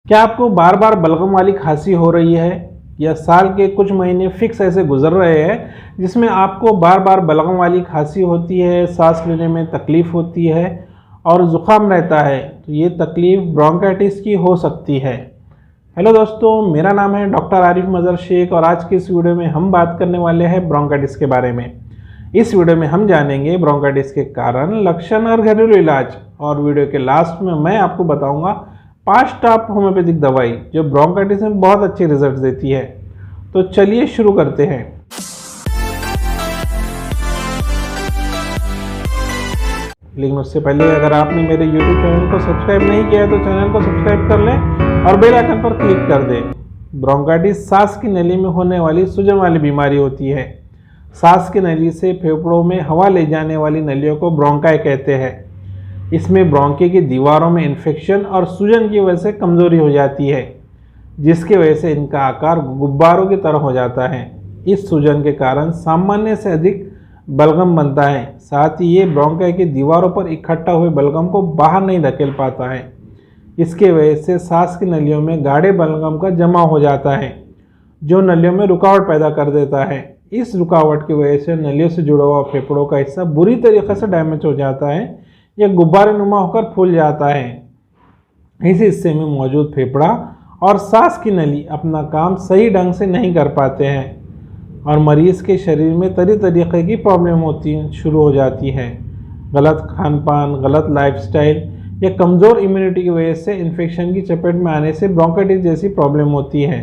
क्या आपको बार बार बलगम वाली खांसी हो रही है या साल के कुछ महीने फिक्स ऐसे गुजर रहे हैं जिसमें आपको बार बार बलगम वाली खांसी होती है, सांस लेने में तकलीफ़ होती है और ज़ुकाम रहता है? तो ये तकलीफ़ ब्रोंकाइटिस की हो सकती है। हेलो दोस्तों, मेरा नाम है डॉक्टर आरिफ मज़हर शेख और आज की इस वीडियो में हम बात करने वाले हैं ब्रोंकाइटिस के बारे में। इस वीडियो में हम जानेंगे ब्रोंकाइटिस के कारण, लक्षण और घरेलू इलाज, और वीडियो के लास्ट में मैं आपको बताऊंगा 5 टॉप होम्योपैथिक दवाई जो ब्रोंकाइटिस में बहुत अच्छे रिजल्ट देती है। तो चलिए शुरू करते हैं। लेकिन उससे पहले अगर आपने मेरे YouTube चैनल को सब्सक्राइब नहीं किया है तो चैनल को सब्सक्राइब कर लें और बेल आइकन पर क्लिक कर दें। ब्रोंकाइटिस सांस की नली में होने वाली सूजन वाली बीमारी होती है। सांस की नली से फेफड़ों में हवा ले जाने वाली नलियों को ब्रोंकाई कहते हैं। इसमें ब्रोंकी की दीवारों में इन्फेक्शन और सूजन की वजह से कमजोरी हो जाती है, जिसकी वजह से इनका आकार गुब्बारों की तरह हो जाता है। इस सूजन के कारण सामान्य से अधिक बलगम बनता है। साथ ही ये ब्रोंकाई की दीवारों पर इकट्ठा हुए बलगम को बाहर नहीं धकेल पाता है। इसके वजह से सांस की नलियों में गाढ़े बलगम का जमा हो जाता है, जो नलियों में रुकावट पैदा कर देता है। इस रुकावट की वजह से नलियों से जुड़ा हुआ फेफड़ों का हिस्सा बुरी तरीके से डैमेज हो जाता है या गुब्बारे नुमा होकर फूल जाता है। इस हिस्से में मौजूद फेफड़ा और सांस की नली अपना काम सही ढंग से नहीं कर पाते हैं और मरीज के शरीर में तरह तरीके की प्रॉब्लम शुरू हो जाती है। गलत खान पान, गलत लाइफस्टाइल या कमज़ोर इम्यूनिटी की वजह से इन्फेक्शन की चपेट में आने से ब्रोंकाइटिस जैसी प्रॉब्लम होती है।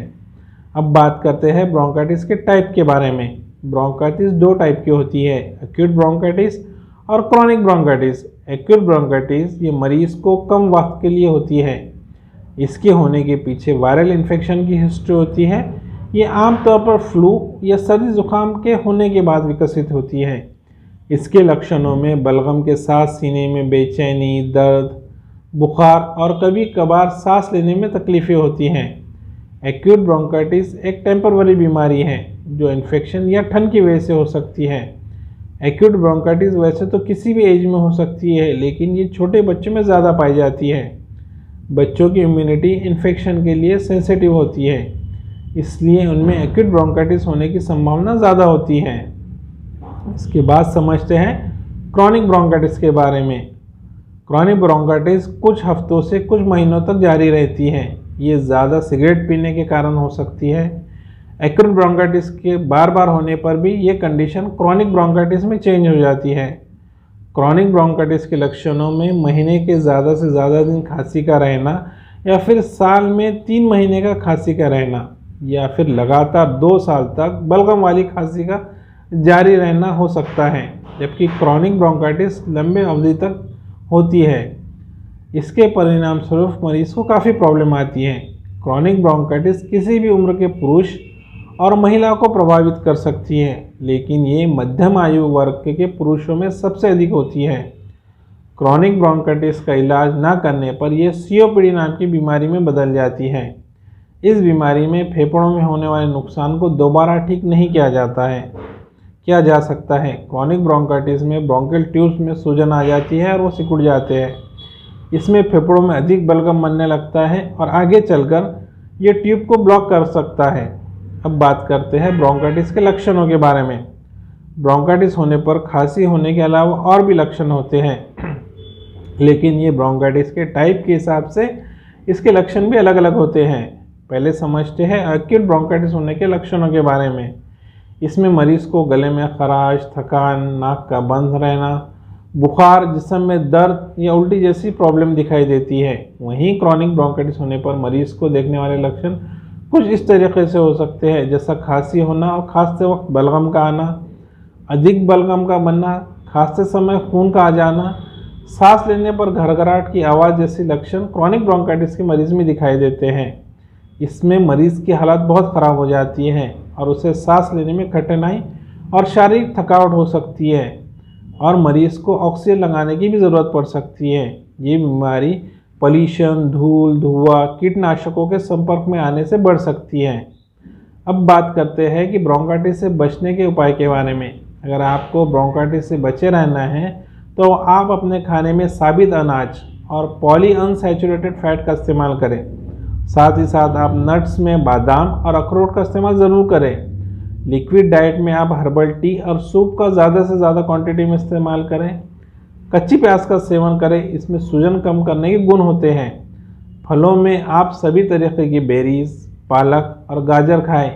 अब बात करते हैं ब्रोंकाइटिस के टाइप के बारे में। ब्रोंकाइटिस 2 टाइप की होती है, एक्यूट ब्रोंकाइटिस और क्रॉनिक ब्रोंकाइटिस। एक्यूट ब्रोंकाइटिस ये मरीज को कम वक्त के लिए होती है। इसके होने के पीछे वायरल इन्फेक्शन की हिस्ट्री होती है। ये आमतौर पर फ्लू या सर्दी जुकाम के होने के बाद विकसित होती है। इसके लक्षणों में बलगम के साथ सीने में बेचैनी, दर्द, बुखार और कभी कभार सांस लेने में तकलीफ़ें होती हैं। एक्यूट ब्रोंकाइटिस एक टेम्पररी बीमारी है जो इन्फेक्शन या ठंड की वजह से हो सकती है। एक्यूट ब्रोंकाइटिस वैसे तो किसी भी एज में हो सकती है, लेकिन ये छोटे बच्चों में ज़्यादा पाई जाती है। बच्चों की इम्यूनिटी इन्फेक्शन के लिए सेंसिटिव होती है, इसलिए उनमें एक्यूट ब्रोंकाइटिस होने की संभावना ज़्यादा होती है। इसके बाद समझते हैं क्रॉनिक ब्रोंकाइटिस के बारे में। क्रॉनिक ब्रोंकाइटिस कुछ हफ्तों से कुछ महीनों तक जारी रहती है। ये ज़्यादा सिगरेट पीने के कारण हो सकती है। एक्यूट ब्रोंकाइटिस के बार बार होने पर भी ये कंडीशन क्रॉनिक ब्रोंकाइटिस में चेंज हो जाती है। क्रॉनिक ब्रोंकाइटिस के लक्षणों में महीने के ज़्यादा से ज़्यादा दिन खांसी का रहना, या फिर साल में 3 महीने का खांसी का रहना, या फिर लगातार 2 साल तक बलगम वाली खांसी का जारी रहना हो सकता है। जबकि क्रॉनिक ब्रोंकाइटिस लंबे अवधि तक होती है। इसके परिणाम स्वरूप मरीज को काफ़ी प्रॉब्लम आती है। क्रॉनिक ब्रोंकाइटिस किसी भी उम्र के पुरुष और महिला को प्रभावित कर सकती है, लेकिन ये मध्यम आयु वर्ग के पुरुषों में सबसे अधिक होती है। क्रॉनिक ब्रोंकाइटिस का इलाज न करने पर यह सीओपीडी नाम की बीमारी में बदल जाती है। इस बीमारी में फेफड़ों में होने वाले नुकसान को दोबारा ठीक नहीं किया जा सकता है। क्रॉनिक ब्रोंकाइटिस में ब्रोंकियल ट्यूब्स में सूजन आ जाती है और वो सिकुड़ जाते हैं। इसमें फेफड़ों में अधिक बलगम बनने लगता है और आगे चलकर ये ट्यूब को ब्लॉक कर सकता है। अब बात करते हैं ब्रोंकाइटिस के लक्षणों के बारे में। ब्रोंकाइटिस होने पर खांसी होने के अलावा और भी लक्षण होते हैं, लेकिन ये ब्रोंकाइटिस के टाइप के हिसाब से इसके लक्षण भी अलग अलग होते हैं। पहले समझते हैं एक्यूट ब्रोंकाइटिस होने के लक्षणों के बारे में। इसमें मरीज को गले में खराश, थकान, नाक का बंद रहना, बुखार, जिस्म में दर्द या उल्टी जैसी प्रॉब्लम दिखाई देती है। वहीं क्रॉनिक ब्रोंकाइटिस होने पर मरीज को देखने वाले लक्षण कुछ इस तरीके से हो सकते हैं, जैसा खांसी होना और खांसते वक्त बलगम का आना, अधिक बलगम का बनना, खांसते समय खून का आ जाना, सांस लेने पर घरघराहट की आवाज़ जैसे लक्षण क्रॉनिक ब्रोंकाइटिस के मरीज में दिखाई देते हैं। इसमें मरीज की हालत बहुत ख़राब हो जाती है और उसे सांस लेने में कठिनाई और शारीरिक थकावट हो सकती है और मरीज को ऑक्सीजन लगाने की भी ज़रूरत पड़ सकती है। ये बीमारी पॉल्यूशन, धूल, धुआं, कीटनाशकों के संपर्क में आने से बढ़ सकती है। अब बात करते हैं कि ब्रोंकाइटिस से बचने के उपाय के बारे में। अगर आपको ब्रोंकाइटिस से बचे रहना है तो आप अपने खाने में साबित अनाज और पॉली अनसैचुरेटेड फैट का इस्तेमाल करें। साथ ही साथ आप नट्स में बादाम और अखरोट का इस्तेमाल ज़रूर करें। लिक्विड डाइट में आप हर्बल टी और सूप का ज़्यादा से ज़्यादा क्वांटिटी में इस्तेमाल करें। कच्ची प्याज का सेवन करें, इसमें सूजन कम करने के गुण होते हैं। फलों में आप सभी तरीके की बेरीज, पालक और गाजर खाएं।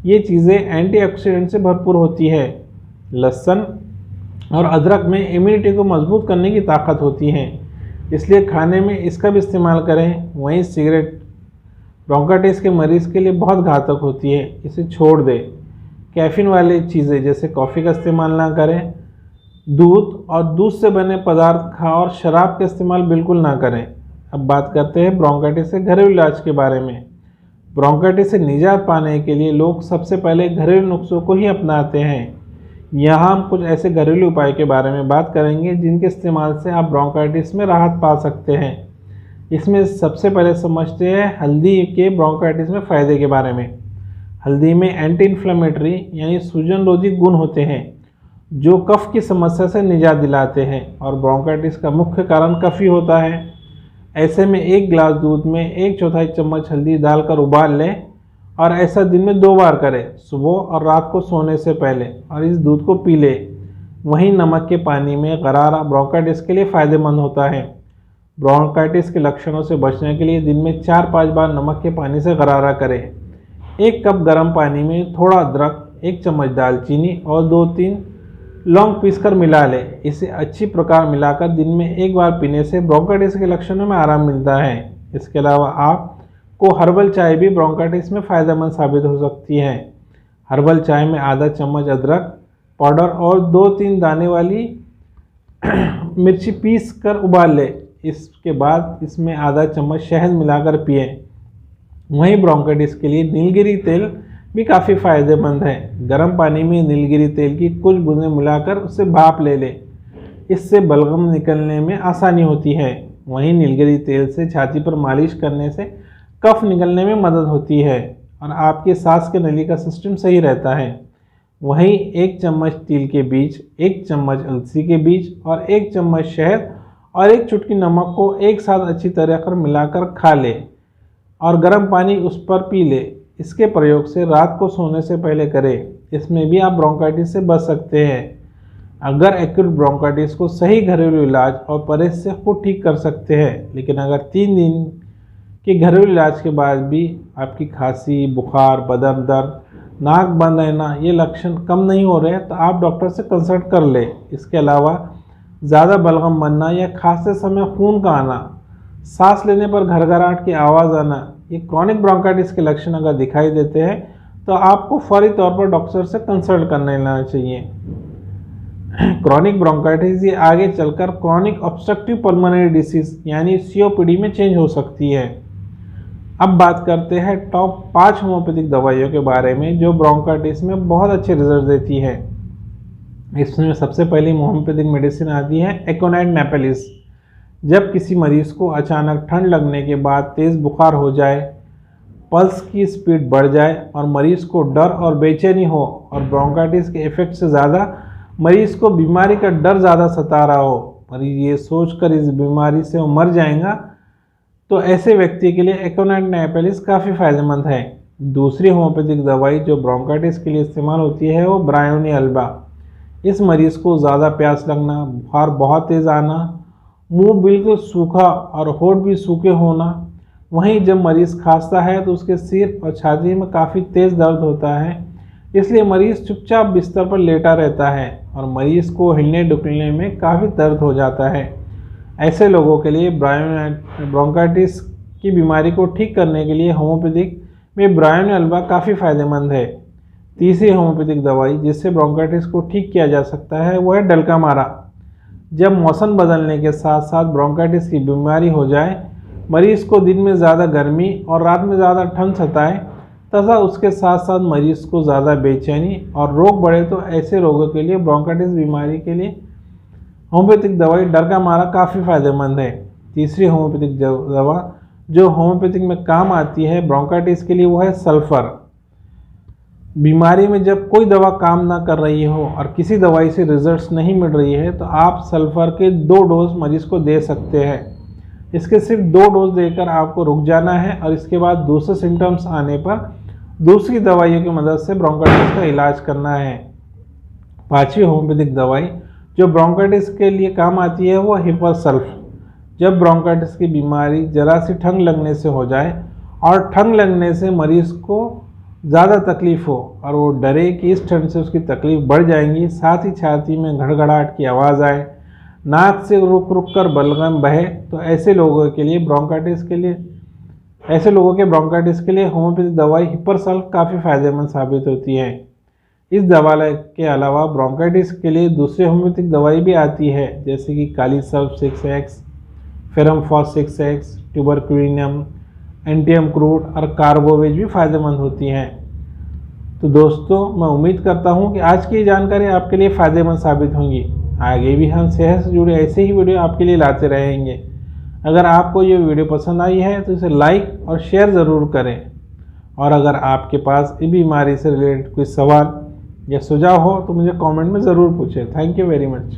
ये चीज़ें एंटीऑक्सीडेंट से भरपूर होती है। लहसुन और अदरक में इम्यूनिटी को मजबूत करने की ताकत होती है, इसलिए खाने में इसका भी इस्तेमाल करें। वहीं सिगरेट ब्रोंकाइटिस के मरीज़ के लिए बहुत घातक होती है, इसे छोड़ दें। कैफीन वाली चीज़ें जैसे कॉफ़ी का इस्तेमाल ना करें। दूध और दूध से बने पदार्थ खाएं और शराब का इस्तेमाल बिल्कुल ना करें। अब बात करते हैं ब्रोंकाइटिस के घरेलू इलाज के बारे में। ब्रोंकाइटिस से निजात पाने के लिए लोग सबसे पहले घरेलू नुस्खों को ही अपनाते हैं। यहाँ हम कुछ ऐसे घरेलू उपाय के बारे में बात करेंगे जिनके इस्तेमाल से आप ब्रोंकाइटिस में राहत पा सकते हैं। इसमें सबसे पहले समझते हैं हल्दी के ब्रोंकाइटिस में फ़ायदे के बारे में। हल्दी में एंटी इन्फ्लेमेटरी यानी सूजन रोधी गुण होते हैं जो कफ की समस्या से निजात दिलाते हैं, और ब्रोंकाइटिस का मुख्य कारण कफ ही होता है। ऐसे में 1 गिलास दूध में 1/4 चम्मच हल्दी डालकर उबाल लें और ऐसा दिन में 2 बार करें, सुबह और रात को सोने से पहले, और इस दूध को पी लें। वहीं नमक के पानी में गरारा ब्रोंकाइटिस के लिए फ़ायदेमंद होता है। ब्रोंकाइटिस के लक्षणों से बचने के लिए दिन में 4-5 बार नमक के पानी से गरारा करें। 1 कप गर्म पानी में थोड़ा अदरक, 1 चम्मच दालचीनी और 2-3 लौंग पीसकर मिला लें। इसे अच्छी प्रकार मिलाकर दिन में 1 बार पीने से ब्रोंकाइटिस के लक्षणों में आराम मिलता है। इसके अलावा आपको हर्बल चाय भी ब्रोंकाइटिस में फ़ायदेमंद साबित हो सकती है। हर्बल चाय में आधा चम्मच अदरक पाउडर और 2-3 दाने वाली मिर्ची पीस कर उबाल लें। इसके बाद इसमें आधा चम्मच शहद मिलाकर पिएं। वहीं ब्रोंकाइटिस के लिए नीलगिरी तेल भी काफ़ी फ़ायदेमंद है। गर्म पानी में नीलगिरी तेल की कुछ बूंदें मिलाकर उससे भाप ले लें, इससे बलगम निकलने में आसानी होती है। वहीं नीलगिरी तेल से छाती पर मालिश करने से कफ निकलने में मदद होती है और आपके सांस के नली का सिस्टम सही रहता है। वहीं 1 चम्मच तिल के बीज, 1 चम्मच अलसी के बीज और 1 चम्मच शहद और 1 चुटकी नमक को एक साथ अच्छी तरह कर मिलाकर खा ले और गर्म पानी उस पर पी ले। इसके प्रयोग से रात को सोने से पहले करें। इसमें भी आप ब्रोंकाइटिस से बच सकते हैं। अगर एक्यूट ब्रोंकाइटिस को सही घरेलू इलाज और परहेज से खुद ठीक कर सकते हैं, लेकिन अगर 3 दिन के घरेलू इलाज के बाद भी आपकी खांसी, बुखार, बदन दर्द, नाक बंद रहना ये लक्षण कम नहीं हो रहे तो आप डॉक्टर से कंसल्ट कर लें। इसके अलावा ज़्यादा बलगम बनना या खांसते समय खून का आना, सांस लेने पर घरघराहट की आवाज़ आना, ये क्रॉनिक ब्रोंकाइटिस के लक्षण अगर दिखाई देते हैं तो आपको फौरी तौर पर डॉक्टर से कंसल्ट करने लेना चाहिए। क्रॉनिक ब्रोंकाइटिस ये आगे चलकर क्रॉनिक ऑब्स्ट्रक्टिव पल्मोनरी डिसीज यानी COPD में चेंज हो सकती है। अब बात करते हैं टॉप 5 होम्योपैथिक दवाइयों के बारे में जो ब्रोंकाइटिस में बहुत अच्छे रिजल्ट देती है। इसमें सबसे पहली होम्योपैथिक मेडिसिन आती है एकोनाइट नेपेलिस। जब किसी मरीज़ को अचानक ठंड लगने के बाद तेज़ बुखार हो जाए, पल्स की स्पीड बढ़ जाए और मरीज़ को डर और बेचैनी हो और ब्रोंकाइटिस के इफेक्ट से ज़्यादा मरीज़ को बीमारी का डर ज़्यादा सता रहा हो, मरीज़ ये सोचकर इस बीमारी से वो मर जाएगा, तो ऐसे व्यक्ति के लिए एकोनाइट नेपेलिस काफ़ी फ़ायदेमंद है। दूसरी होम्योपैथिक दवाई जो ब्रोंकाइटिस के लिए इस्तेमाल होती है वो ब्रायोनी अल्बा। इस मरीज़ को ज़्यादा प्यास लगना, बुखार बहुत तेज़ आना, मुंह बिल्कुल सूखा और होंठ भी सूखे होना, वहीं जब मरीज़ खांसता है तो उसके सिर और छाती में काफ़ी तेज़ दर्द होता है, इसलिए मरीज़ चुपचाप बिस्तर पर लेटा रहता है और मरीज़ को हिलने डुलने में काफ़ी दर्द हो जाता है। ऐसे लोगों के लिए ब्रोंकाइटिस की बीमारी को ठीक करने के लिए होम्योपैथिक में ब्रायोनी अल्बा काफ़ी फ़ायदेमंद है। तीसरी होम्योपैथिक दवाई जिससे ब्रोंकाइटिस को ठीक किया जा सकता है वो है डलकामारा। जब मौसम बदलने के साथ साथ ब्रोंकाइटिस की बीमारी हो जाए, मरीज़ को दिन में ज़्यादा गर्मी और रात में ज़्यादा ठंड सताए तथा उसके साथ साथ मरीज़ को ज़्यादा बेचैनी और रोग बढ़े, तो ऐसे रोगों के लिए ब्रोंकाइटिस बीमारी के लिए होम्योपैथिक दवाई डलकामारा काफ़ी फ़ायदेमंद है। तीसरी होम्योपैथिक दवा जो होम्योपैथिक में काम आती है ब्रोंकाइटिस के लिए वो है सल्फ़र। बीमारी में जब कोई दवा काम ना कर रही हो और किसी दवाई से रिजल्ट्स नहीं मिल रही है तो आप सल्फ़र के 2 डोज मरीज़ को दे सकते हैं। इसके सिर्फ 2 डोज देकर आपको रुक जाना है और इसके बाद दूसरे सिम्टम्स आने पर दूसरी दवाइयों की मदद से ब्रोंकाइटिस का इलाज करना है। 5वीं होम्योपैथिक दवाई जो ब्रोंकाइटिस के लिए काम आती है वो हिपरसल्फ। जब ब्रोंकाइटिस की बीमारी जरा सी ठंड लगने से हो जाए और ठंड लगने से मरीज़ को ज़्यादा तकलीफ़ हो और वो डरे कि इस ठंड से उसकी तकलीफ़ बढ़ जाएंगी, साथ ही छाती में घड़घड़ाहट की आवाज़ आए, नाक से रुक रुक कर बलगम बहे, तो ऐसे लोगों के लिए ब्रोंकाइटिस के लिए होम्योपैथिक दवाई हिपरसल्फ काफ़ी फ़ायदेमंद साबित होती है। इस दवा के अलावा ब्रोंकाइटिस के लिए दूसरी होम्योपैथिक दवाई भी आती है, जैसे कि कालीसल्फ 6x, फेरमफॉस 6x, ट्यूबरक्यूलिनम, एंटियम क्रूड और कार्बोवेज भी फ़ायदेमंद होती हैं। तो दोस्तों, मैं उम्मीद करता हूं कि आज की जानकारी आपके लिए फ़ायदेमंद साबित होंगी। आगे भी हम सेहत से जुड़े ऐसे ही वीडियो आपके लिए लाते रहेंगे। अगर आपको ये वीडियो पसंद आई है तो इसे लाइक और शेयर ज़रूर करें, और अगर आपके पास इस बीमारी से रिलेटेड कोई सवाल या सुझाव हो तो मुझे कमेंट में ज़रूर पूछें। Thank you very much.